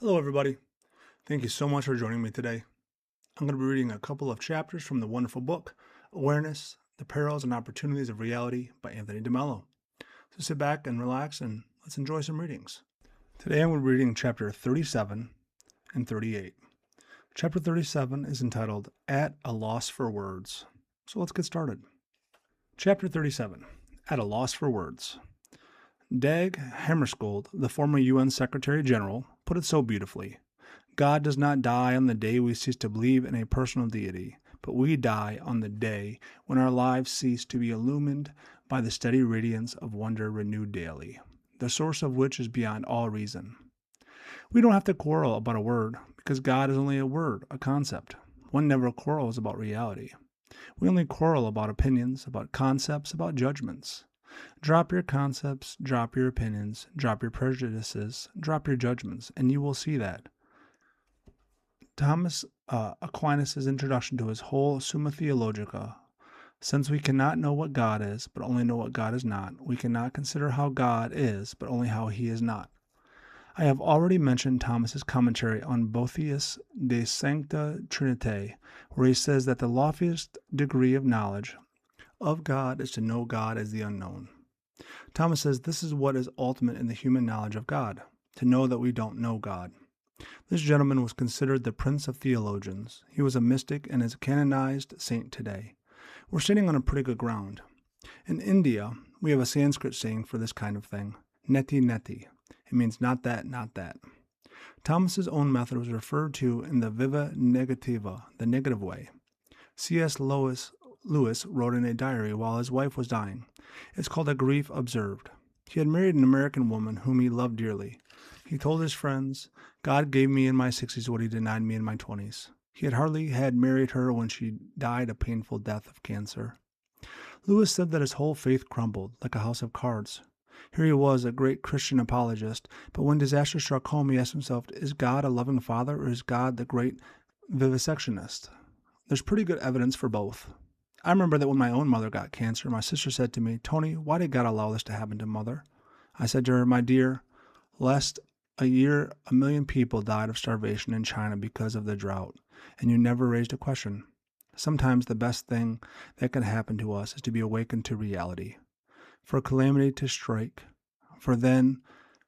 Hello, everybody. Thank you so much for joining me today. I'm going to be reading a couple of chapters from the wonderful book, Awareness, the Perils and Opportunities of Reality by Anthony De Mello. So sit back and relax and let's enjoy some readings. Today I'm going to be reading chapter 37 and 38. Chapter 37 is entitled, At a Loss for Words. So let's get started. Chapter 37, At a Loss for Words. Dag Hammarskjöld, the former UN Secretary General, put it so beautifully. God does not die on the day we cease to believe in a personal deity, but we die on the day when our lives cease to be illumined by the steady radiance of wonder renewed daily, the source of which is beyond all reason. We don't have to quarrel about a word, because God is only a word, a concept. One never quarrels about reality. We only quarrel about opinions, about concepts, about judgments. Drop your concepts, drop your opinions, drop your prejudices, drop your judgments, and you will see that. Thomas Aquinas' introduction to his whole Summa Theologica. Since we cannot know what God is, but only know what God is not, we cannot consider how God is, but only how he is not. I have already mentioned Thomas's commentary on Boethius de Sancta Trinitate, where he says that the loftiest degree of knowledge of God is to know God as the unknown. Thomas says this is what is ultimate in the human knowledge of God, to know that we don't know God. This gentleman was considered the prince of theologians. He was a mystic and is a canonized saint today. We're sitting on a pretty good ground. In India, we have a Sanskrit saying for this kind of thing, neti neti. It means not that, not that. Thomas's own method was referred to in the viva negativa, the negative way. C.S. Lewis wrote in a diary while his wife was dying. It's called A Grief Observed. He had married an American woman whom he loved dearly. He told his friends, God gave me in my 60s what he denied me in my 20s. He had hardly had married her when she died a painful death of cancer. Lewis said that his whole faith crumbled like a house of cards. Here he was, a great Christian apologist, but when disaster struck home, he asked himself, is God a loving father or is God the great vivisectionist? There's pretty good evidence for both. I remember that when my own mother got cancer, my sister said to me, Tony, why did God allow this to happen to Mother? I said to her, my dear, last a year, 1 million people died of starvation in China because of the drought, and you never raised a question. Sometimes the best thing that can happen to us is to be awakened to reality, for calamity to strike, for then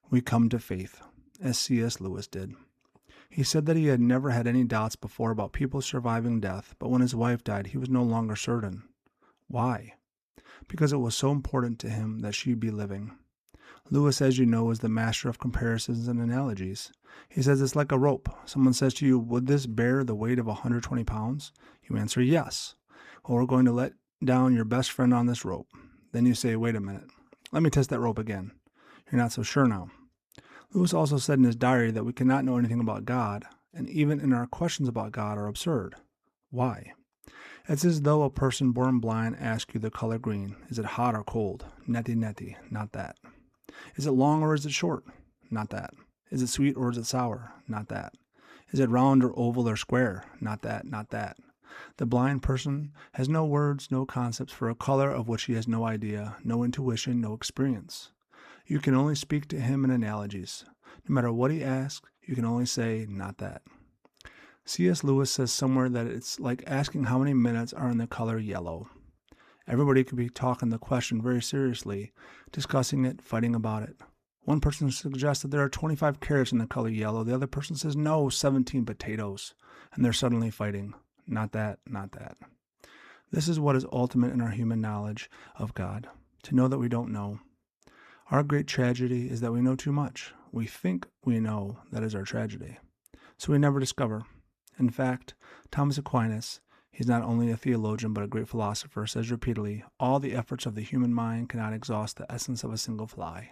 we come to faith, as C.S. Lewis did. He said that he had never had any doubts before about people surviving death, but when his wife died, he was no longer certain. Why? Because it was so important to him that she be living. Lewis, as you know, is the master of comparisons and analogies. He says it's like a rope. Someone says to you, would this bear the weight of 120 pounds? You answer, yes. Well, we're going to let down your best friend on this rope. Then you say, wait a minute. Let me test that rope again. You're not so sure now. Lewis also said in his diary that we cannot know anything about God, and even in our questions about God are absurd. Why? It's as though a person born blind asks you the color green. Is it hot or cold? Neti neti, not that. Is it long or is it short? Not that. Is it sweet or is it sour? Not that. Is it round or oval or square? Not that, not that. The blind person has no words, no concepts for a color of which he has no idea, no intuition, no experience. You can only speak to him in analogies. No matter what he asks, you can only say, not that. C.S. Lewis says somewhere that it's like asking how many minutes are in the color yellow. Everybody could be talking the question very seriously, discussing it, fighting about it. One person suggests that there are 25 carrots in the color yellow. The other person says, no, 17 potatoes. And they're suddenly fighting. Not that, not that. This is what is ultimate in our human knowledge of God, to know that we don't know. Our great tragedy is that we know too much. We think we know, that is our tragedy. So we never discover. In fact, Thomas Aquinas, he's not only a theologian but a great philosopher, says repeatedly, all the efforts of the human mind cannot exhaust the essence of a single fly.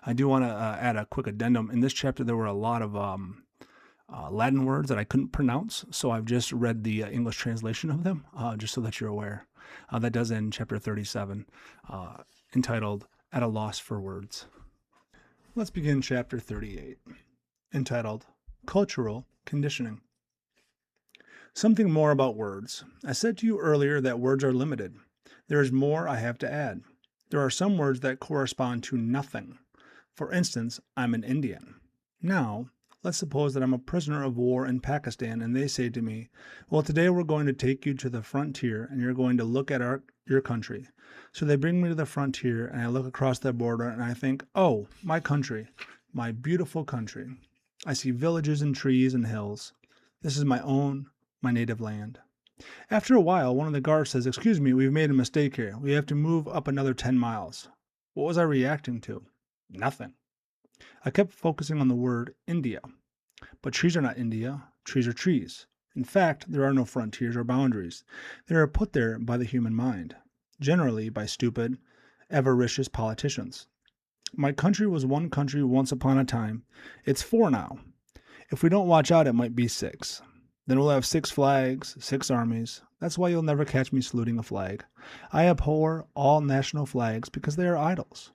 I do want to add a quick addendum. In this chapter, there were a lot of Latin words that I couldn't pronounce, so I've just read the English translation of them, just so that you're aware. That does end chapter 37, entitled, At a Loss for Words. Let's begin chapter 38, entitled, Cultural Conditioning. Something more about words. I said to you earlier that words are limited. There is more I have to add. There are some words that correspond to nothing. For instance, I'm an Indian. Now, Let's suppose that I'm a prisoner of war in Pakistan and they say to me, well, today we're going to take you to the frontier and you're going to look at your country. So they bring me to the frontier and I look across that border and I think, oh, my country, my beautiful country. I see villages and trees and hills. This is my native land. After a while, one of the guards says, excuse me, we've made a mistake here. We have to move up another 10 miles. What was I reacting to? Nothing. I kept focusing on the word India. But trees are not India. Trees are trees. In fact, there are no frontiers or boundaries. They are put there by the human mind, generally by stupid, avaricious politicians. My country was one country once upon a time. It's four now. If we don't watch out, it might be six. Then we'll have 6 flags, 6 armies. That's why you'll never catch me saluting a flag. I abhor all national flags because they are idols.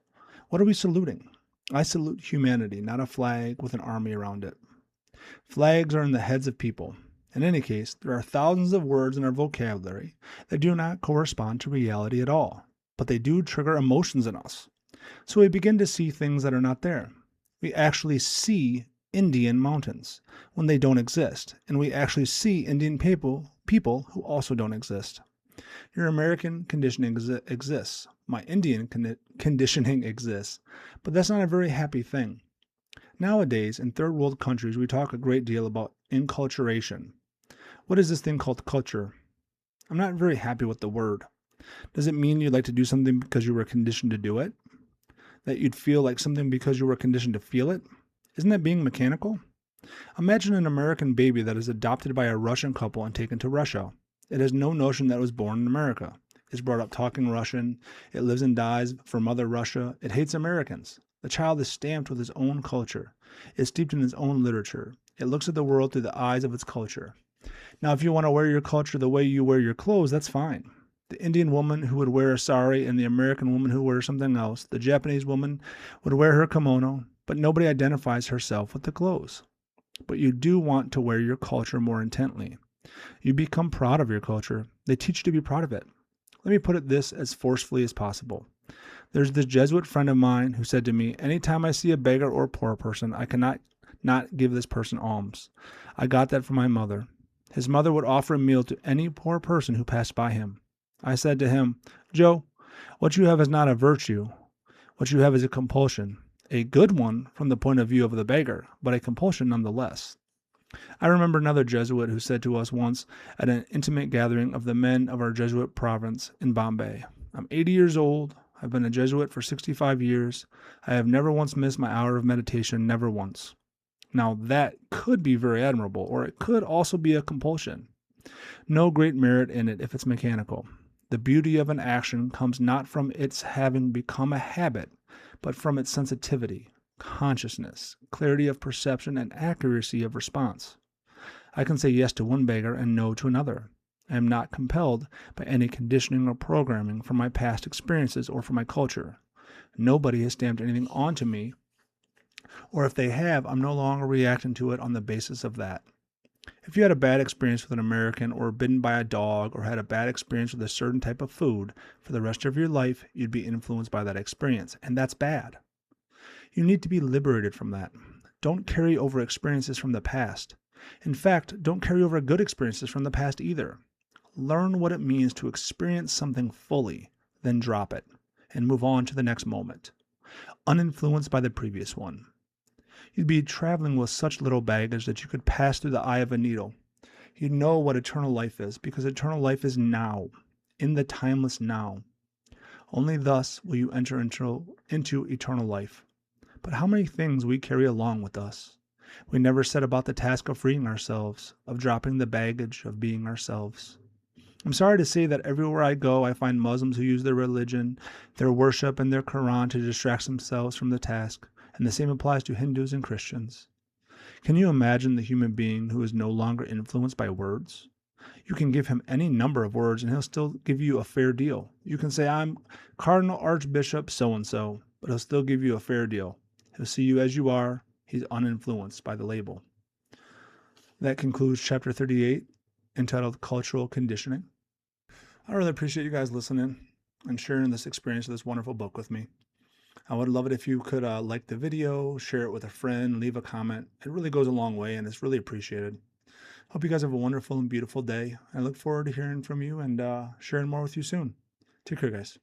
What are we saluting? I salute humanity, not a flag with an army around it. Flags are in the heads of people. In any case, there are thousands of words in our vocabulary that do not correspond to reality at all, but they do trigger emotions in us. So we begin to see things that are not there. We actually see Indian mountains when they don't exist, and we actually see Indian people who also don't exist. Your American conditioning exists. My Indian conditioning exists, but that's not a very happy thing. Nowadays, in third world countries, we talk a great deal about enculturation. What is this thing called culture? I'm not very happy with the word. Does it mean you'd like to do something because you were conditioned to do it? That you'd feel like something because you were conditioned to feel it? Isn't that being mechanical? Imagine an American baby that is adopted by a Russian couple and taken to Russia. It has no notion that it was born in America. It's brought up talking Russian. It lives and dies for Mother Russia. It hates Americans. The child is stamped with his own culture. It's steeped in its own literature. It looks at the world through the eyes of its culture. Now, if you want to wear your culture the way you wear your clothes, that's fine. The Indian woman who would wear a sari and the American woman who wears something else, the Japanese woman would wear her kimono, but nobody identifies herself with the clothes. But you do want to wear your culture more intently. You become proud of your culture. They teach you to be proud of it. Let me put it this as forcefully as possible. There's this Jesuit friend of mine who said to me, anytime I see a beggar or a poor person, I cannot not give this person alms. I got that from my mother. His mother would offer a meal to any poor person who passed by him. I said to him, Joe, what you have is not a virtue. What you have is a compulsion. A good one from the point of view of the beggar, but a compulsion nonetheless. I remember another Jesuit who said to us once at an intimate gathering of the men of our Jesuit province in Bombay, I'm 80 years old. I've been a Jesuit for 65 years. I have never once missed my hour of meditation, never once. Now that could be very admirable, or it could also be a compulsion. No great merit in it if it's mechanical. The beauty of an action comes not from its having become a habit, but from its sensitivity, consciousness, clarity of perception, and accuracy of response. I can say yes to one beggar and no to another. I am not compelled by any conditioning or programming from my past experiences or from my culture. Nobody has stamped anything onto me, or if they have, I'm no longer reacting to it on the basis of that. If you had a bad experience with an American, or bitten by a dog, or had a bad experience with a certain type of food, for the rest of your life, you'd be influenced by that experience, and that's bad. You need to be liberated from that. Don't carry over experiences from the past. In fact, don't carry over good experiences from the past either. Learn what it means to experience something fully, then drop it, and move on to the next moment, uninfluenced by the previous one. You'd be traveling with such little baggage that you could pass through the eye of a needle. You'd know what eternal life is, because eternal life is now, in the timeless now. Only thus will you enter into eternal life. But how many things we carry along with us. We never set about the task of freeing ourselves, of dropping the baggage of being ourselves. I'm sorry to say that everywhere I go, I find Muslims who use their religion, their worship, and their Quran to distract themselves from the task, and the same applies to Hindus and Christians. Can you imagine the human being who is no longer influenced by words? You can give him any number of words, and he'll still give you a fair deal. You can say, I'm Cardinal Archbishop so-and-so, but he'll still give you a fair deal. He'll see you as you are. He's uninfluenced by the label. That concludes Chapter 38, entitled Cultural Conditioning. I really appreciate you guys listening and sharing this experience of this wonderful book with me. I would love it if you could like the video, share it with a friend, leave a comment. It really goes a long way and it's really appreciated. Hope you guys have a wonderful and beautiful day. I look forward to hearing from you and sharing more with you soon. Take care, guys.